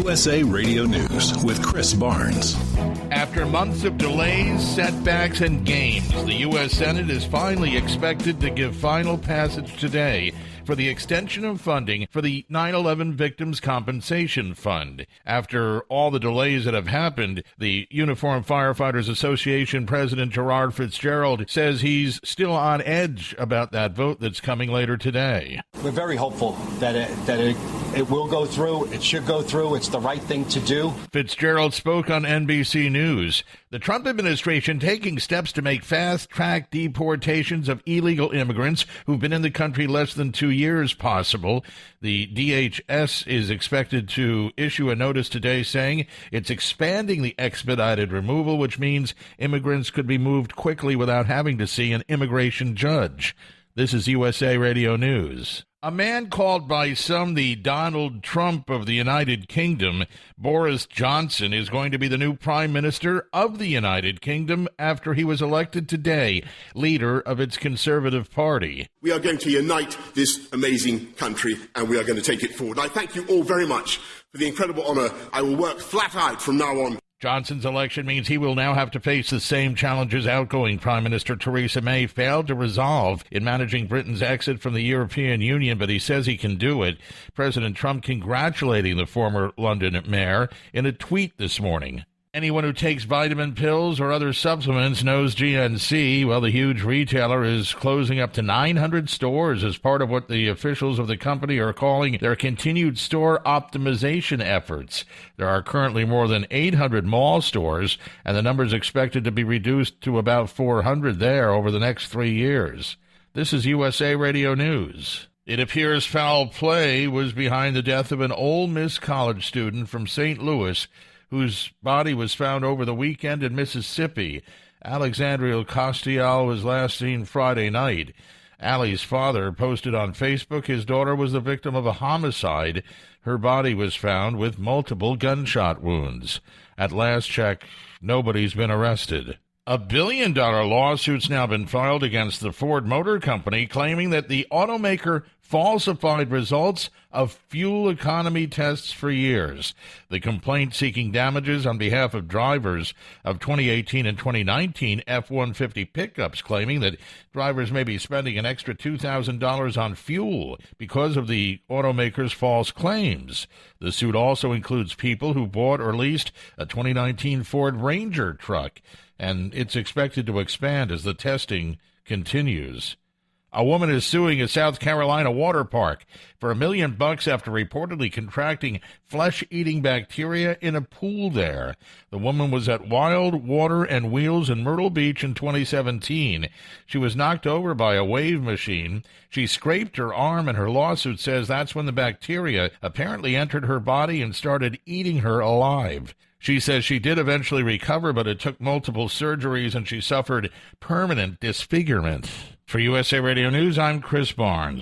USA Radio News with Chris Barnes. After months of delays, setbacks, and games, the U.S. Senate is finally expected to give final passage today for the extension of funding for the 9/11 Victims Compensation Fund. After all the delays that have happened, the Uniformed Firefighters Association President Gerard Fitzgerald says he's still on edge about that vote that's coming later today. We're very hopeful that it will go through. It should go through. It's the right thing to do. Fitzgerald spoke on NBC News. The Trump administration taking steps to make fast-track deportations of illegal immigrants who've been in the country less than 2 years possible. The DHS is expected to issue a notice today saying it's expanding the expedited removal, which means immigrants could be moved quickly without having to see an immigration judge. This is USA Radio News. A man called by some the Donald Trump of the United Kingdom, Boris Johnson, is going to be the new Prime Minister of the United Kingdom after he was elected today, leader of its Conservative Party. We are going to unite this amazing country and we are going to take it forward. I thank you all very much for the incredible honour. I will work flat out from now on. Johnson's election means he will now have to face the same challenges outgoing Prime Minister Theresa May failed to resolve in managing Britain's exit from the European Union, but he says he can do it. President Trump congratulating the former London mayor in a tweet this morning. Anyone who takes vitamin pills or other supplements knows GNC. Well, the huge retailer is closing up to 900 stores as part of what the officials of the company are calling their continued store optimization efforts. There are currently more than 800 mall stores, and the number is expected to be reduced to about 400 there over the next 3 years. This is USA Radio News. It appears foul play was behind the death of an Ole Miss college student from St. Louis whose body was found over the weekend in Mississippi. Alexandria Costial was last seen Friday night. Allie's father posted on Facebook his daughter was the victim of a homicide. Her body was found with multiple gunshot wounds. At last check, nobody's been arrested. A $1 billion lawsuit's now been filed against the Ford Motor Company, claiming that the automaker falsified results of fuel economy tests for years. The complaint seeking damages on behalf of drivers of 2018 and 2019 F-150 pickups, claiming that drivers may be spending an extra $2,000 on fuel because of the automaker's false claims. The suit also includes people who bought or leased a 2019 Ford Ranger truck, and it's expected to expand as the testing continues. A woman is suing a South Carolina water park for $1 million after reportedly contracting flesh-eating bacteria in a pool there. The woman was at Wild Water and Wheels in Myrtle Beach in 2017. She was knocked over by a wave machine. She scraped her arm, and her lawsuit says that's when the bacteria apparently entered her body and started eating her alive. She says she did eventually recover, but it took multiple surgeries and she suffered permanent disfigurement. For USA Radio News, I'm Chris Barnes.